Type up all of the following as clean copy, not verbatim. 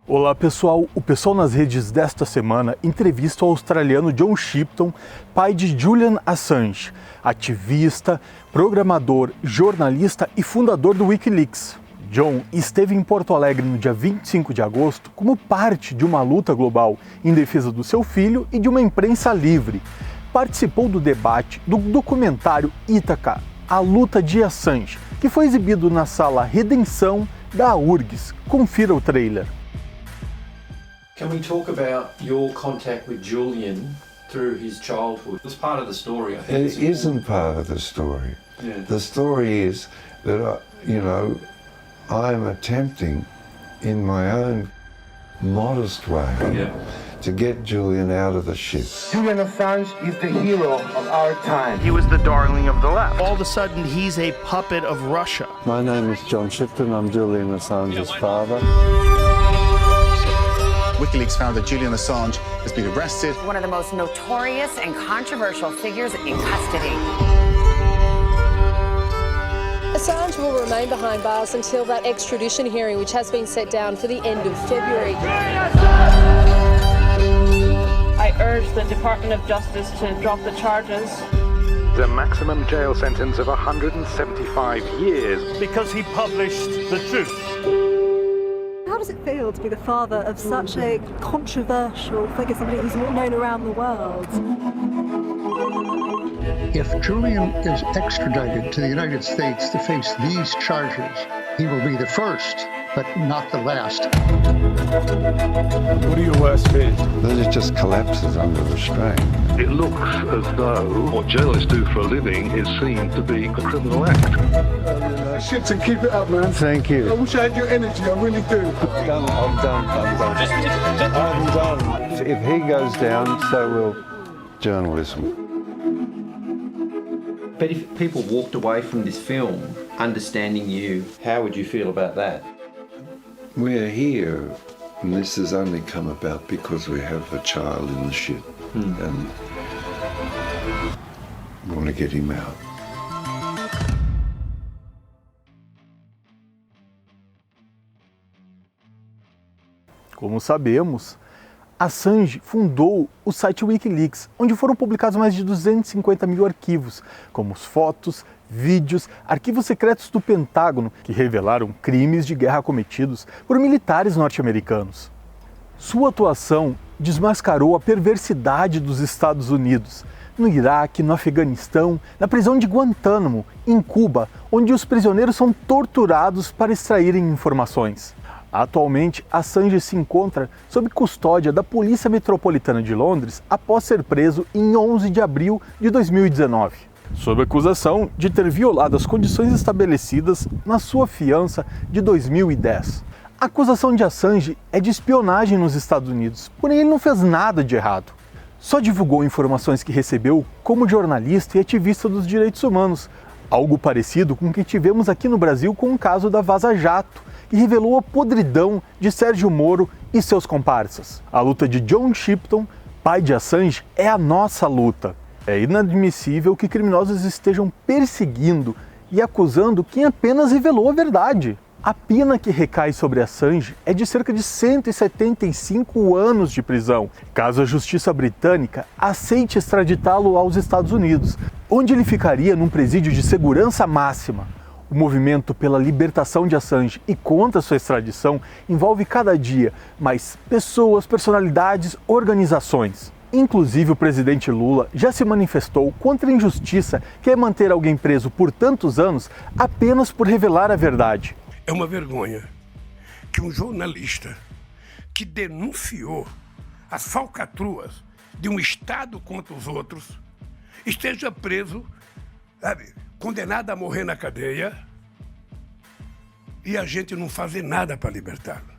Olá pessoal, o PSOL nas redes desta semana entrevista o australiano John Shipton, pai de Julian Assange, ativista, programador, jornalista e fundador do Wikileaks. John esteve em Porto Alegre no dia 25 de agosto como parte de uma luta global em defesa do seu filho e de uma imprensa livre. Participou do debate do documentário Ítaca, A Luta de Assange, que foi exibido na sala Redenção da URGS. Confira o trailer. Can we talk about your contact with Julian through his childhood? It's part of the story, I think. It isn't part of the story. Yeah. The story is that, I'm attempting in my own modest way to get Julian out of the ship. Julian Assange is the hero of our time. He was the darling of the left. All of a sudden, he's a puppet of Russia. My name is John Shipton. I'm Julian Assange's father. Wikileaks found that Julian Assange has been arrested. One of the most notorious and controversial figures in custody. Assange will remain behind bars until that extradition hearing, which has been set down for the end of February. I urge the Department of Justice to drop the charges. The maximum jail sentence of 175 years. Because he published the truth. How does it feel to be the father of such a controversial figure, somebody who's known around the world? If Julian is extradited to the United States to face these charges, he will be the first, but not the last. What are your worst fears? That it just collapses under the strain. It looks as though what journalists do for a living is seen to be a criminal act. Shipton, keep it up, man. Thank you. I wish I had your energy, I really do. I'm done. I'm done. If he goes down, so will journalism. But if people walked away from this film understanding you, how would you feel about that? We're here, and this has only come about because we have a child in the ship, and we want to get him out. Como sabemos, Assange fundou o site Wikileaks, onde foram publicados mais de 250 mil arquivos, como fotos, vídeos, arquivos secretos do Pentágono, que revelaram crimes de guerra cometidos por militares norte-americanos. Sua atuação desmascarou a perversidade dos Estados Unidos, no Iraque, no Afeganistão, na prisão de Guantánamo, em Cuba, onde os prisioneiros são torturados para extraírem informações. Atualmente, Assange se encontra sob custódia da Polícia Metropolitana de Londres após ser preso em 11 de abril de 2019, sob acusação de ter violado as condições estabelecidas na sua fiança de 2010. A acusação de Assange é de espionagem nos Estados Unidos, porém ele não fez nada de errado. Só divulgou informações que recebeu como jornalista e ativista dos direitos humanos, algo parecido com o que tivemos aqui no Brasil com o caso da Vaza Jato, que revelou a podridão de Sérgio Moro e seus comparsas. A luta de John Shipton, pai de Assange, é a nossa luta. É inadmissível que criminosos estejam perseguindo e acusando quem apenas revelou a verdade. A pena que recai sobre Assange é de cerca de 175 anos de prisão, caso a justiça britânica aceite extraditá-lo aos Estados Unidos, onde ele ficaria num presídio de segurança máxima. O movimento pela libertação de Assange e contra sua extradição envolve cada dia mais pessoas, personalidades, organizações. Inclusive o presidente Lula já se manifestou contra a injustiça que é manter alguém preso por tantos anos apenas por revelar a verdade. É uma vergonha que um jornalista que denunciou as falcatruas de um Estado contra os outros esteja preso, condenado a morrer na cadeia, e a gente não fazer nada para libertá-lo.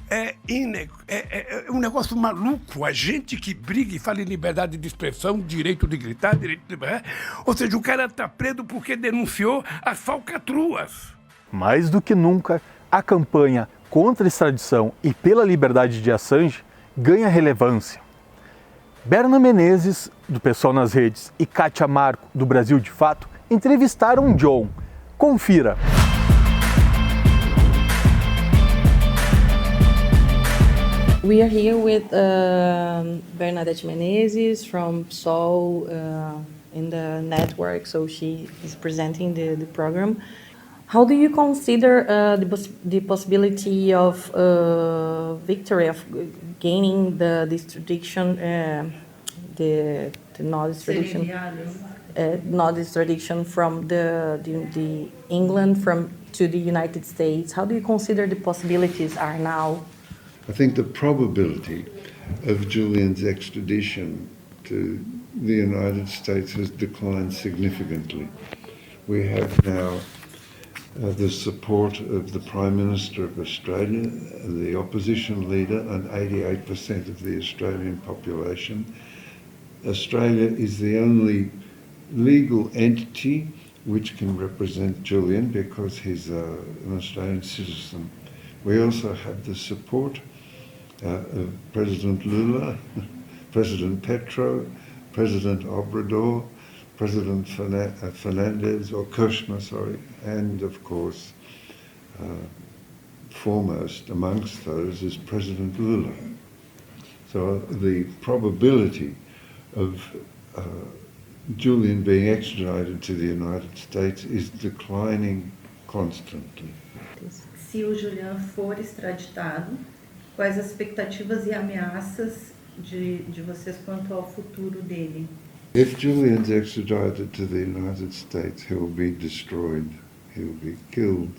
É um negócio maluco, a gente que briga e fala em liberdade de expressão, direito de gritar, direito de... Ou seja, o cara está preso porque denunciou as falcatruas. Mais do que nunca, a campanha contra a extradição e pela liberdade de Assange ganha relevância. Berna Menezes, do PSOL nas redes, e Kátia Marco, do Brasil de Fato, entrevistaram John. Confira! We are here with Bernadette Menezes from PSOL in the network, so she is presenting the program. How do you consider the possibility of victory, of gaining the extradition, the not extradition from the England to the United States? How do you consider the possibilities are now? I think the probability of Julian's extradition to the United States has declined significantly. We have now the support of the Prime Minister of Australia, the opposition leader, and 88% of the Australian population. Australia is the only legal entity which can represent Julian because he's an Australian citizen. We also have the support of President Lula, President Petro, President Obrador, President Fernandez, or Kirchner, sorry, and of course, foremost amongst those is President Lula. So the probability of Julian being extradited to the United States is declining constantly. Se o Julian for extraditado, quais as expectativas e ameaças de vocês quanto ao futuro dele? If Julian's extradited to the United States, he will be destroyed. He will be killed.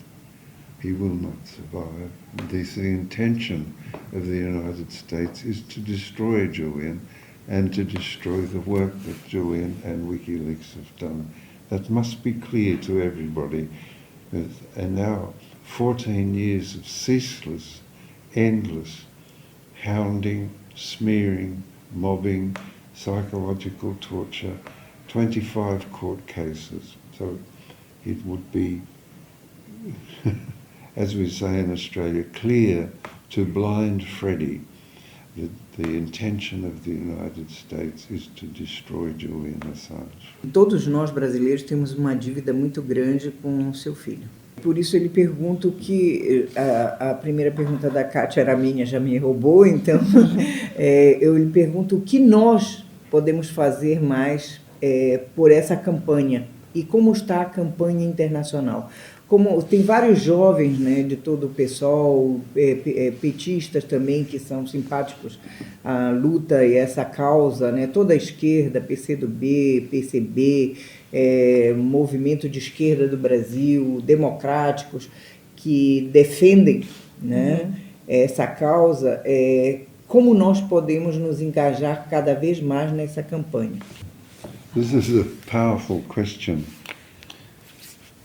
He will not survive. The intention of the United States is to destroy Julian and to destroy the work that Julian and Wikileaks have done. That must be clear to everybody. And now, 14 years of ceaseless, endless hounding, smearing, mobbing, psychological torture, 25 court cases. So it would be, as we say in Australia, clear to blind Freddy that the intention of the United States is to destroy Julian Assange. Todos nós brasileiros temos uma dívida muito grande com o seu filho. Por isso ele pergunta o que... A primeira pergunta da Kátia era minha, já me roubou, então eu lhe pergunto o que nós podemos fazer mais por essa campanha e como está a campanha internacional. Como tem vários jovens, né, de todo o PSOL, petistas também, que são simpáticos à luta e essa causa, né, toda a esquerda, PCdoB, PCB, movimento de esquerda do Brasil, democráticos, que defendem, né, essa causa. Como nós podemos nos engajar cada vez mais nessa campanha? This is a powerful question.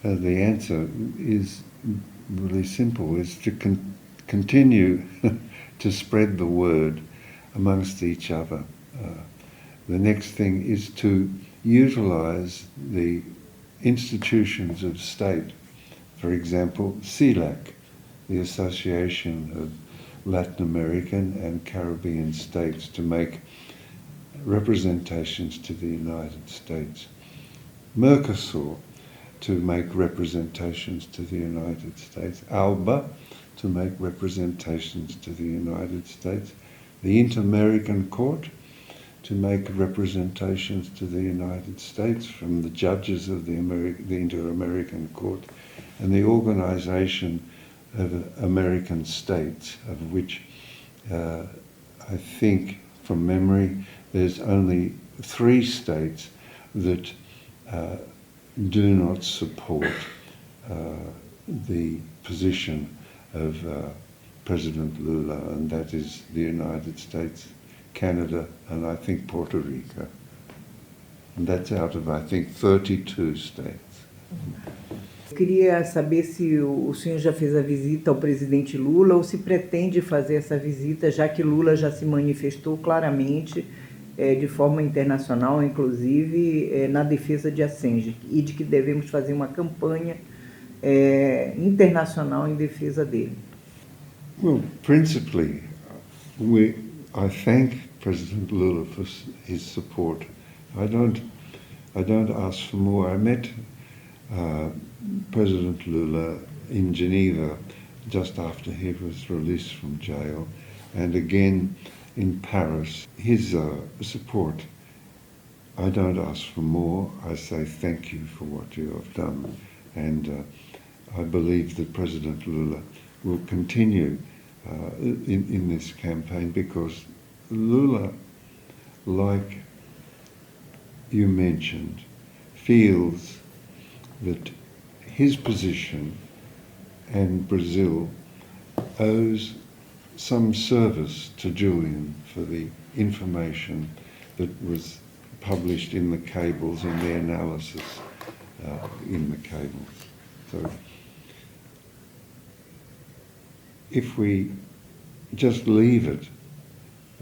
The answer is really simple, is to continue to spread the word amongst each other. The next thing is to utilize the institutions of state. For example, CELAC, the Association of Latin American and Caribbean States, to make representations to the United States. Mercosur, to make representations to the United States. ALBA, to make representations to the United States. The Inter-American Court, to make representations to the United States from the judges of the Inter-American Court, and the Organization of American States, of which I think, from memory, there's only 3 states that do not support the position of President Lula, and that is the United States, Canada, and I think Puerto Rico. And that's out of, I think, 32 states. Eu queria saber se o senhor já fez a visita ao presidente Lula ou se pretende fazer essa visita, já que Lula já se manifestou claramente de forma internacional, inclusive na defesa de Assange, e de que devemos fazer uma campanha internacional em defesa dele. Well, principally, I thank President Lula for his support. I don't ask for more. I met President Lula in Geneva just after he was released from jail, and again in Paris. His support, I don't ask for more, I say thank you for what you have done, and I believe that President Lula will continue in this campaign, because Lula, like you mentioned, feels that his position and Brazil owes some service to Julian for the information that was published in the cables and the analysis in the cables. So if we just leave it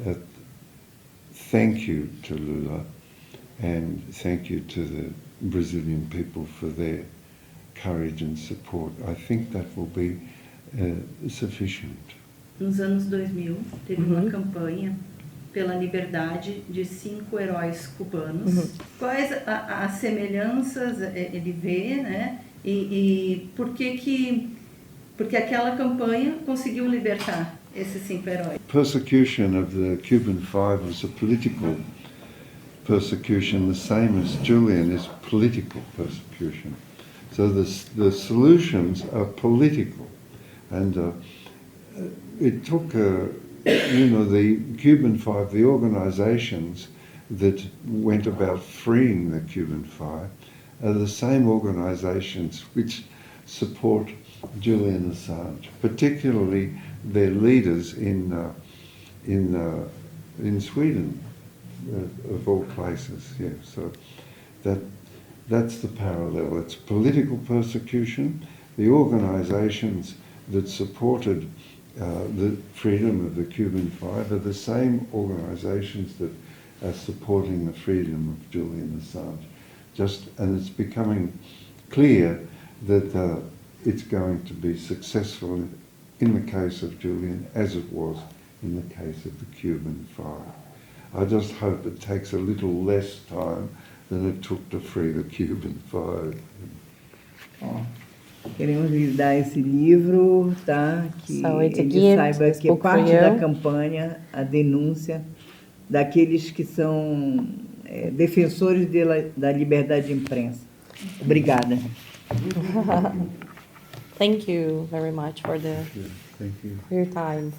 at thank you to Lula and thank you to the Brazilian people for their courage and support, I think that will be sufficient. Nos anos 2000, teve uma campanha pela liberdade de 5 heróis cubanos. Quais as semelhanças ele vê, né? E por que porque aquela campanha conseguiu libertar esses 5 heróis? Persecution of the Cuban Five was a political persecution, the same as Julian is political persecution. So the solutions are political, and it took, the Cuban Five, the organisations that went about freeing the Cuban Five, are the same organisations which support Julian Assange, particularly their leaders in Sweden, of all places. Yeah, so that's the parallel. It's political persecution. The organisations that supported the freedom of the Cuban Five are the same organisations that are supporting the freedom of Julian Assange. And it's becoming clear that it's going to be successful in the case of Julian as it was in the case of the Cuban Five. I just hope it takes a little less time than it took to free the Cuban Five. Queremos lhe dar esse livro, tá? Que ele saiba que é parte da campanha, a denúncia daqueles que são defensores da liberdade de imprensa. Obrigada. Thank you very much for your time.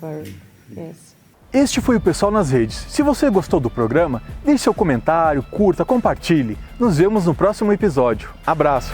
Yes. Este foi o Pessoal nas Redes. Se você gostou do programa, deixe seu comentário, curta, compartilhe. Nos vemos no próximo episódio. Abraço!